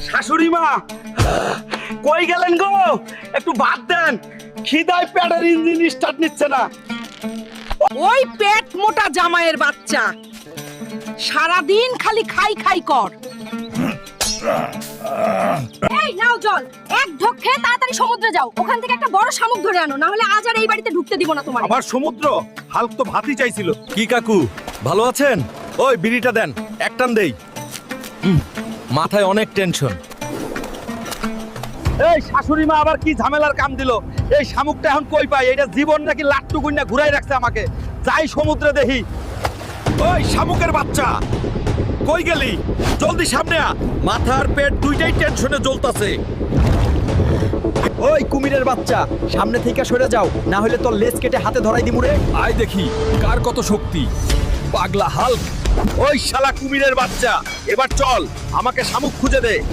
শাশুড়ি মা কই গেলেন গো? একটু ভাত দেন, খিদায় পেটের ইঞ্জিন স্টার্ট নিচ্ছে না। ওই পেট মোটা জামাইয়ের বাচ্চা সারাদিন খালি খাই খাই কর। এই নাও জল, এক ঢোক খেয়ে তাড়াতাড়ি সমুদ্রে যাও, ওখান থেকে একটা বড় শামুক ধরে আনো, না হলে আজ আর এই বাড়িতে ঢুকতে দিব না তোমার। আবার সমুদ্র? হালক তো ভাতই চাইছিল। কি কাকু ভালো আছেন? ওই বিড়িটা দেন, এক টান দেই। মাথায় অনেক টেনশন। এই শাশুড়ি মা আবার কি ঝামেলার কাম দিল? এই শামুকটা এখন কই পাই? এটা জীবন নাকি লাট্টু গুন্না ঘুরাই রাখছে আমাকে। যাই সমুদ্রে দেখি। ওই শামুকের বাচ্চা কই গেলি? জলদি সামনে আ, মাথার পেট দুইটাই টেনশনে জ্বলতাছে। ওই কুমিরের বাচ্চা, সামনে থেকে সরে যাও, না হলে তোর লেজ কেটে হাতে ধরাই দিমুরে। আয় দেখি কার কত শক্তি। পাগলা হাল্ক। ওই শালা কুমিরের বাচ্চা, এবার চল আমাকে শামুক খুঁজে দে।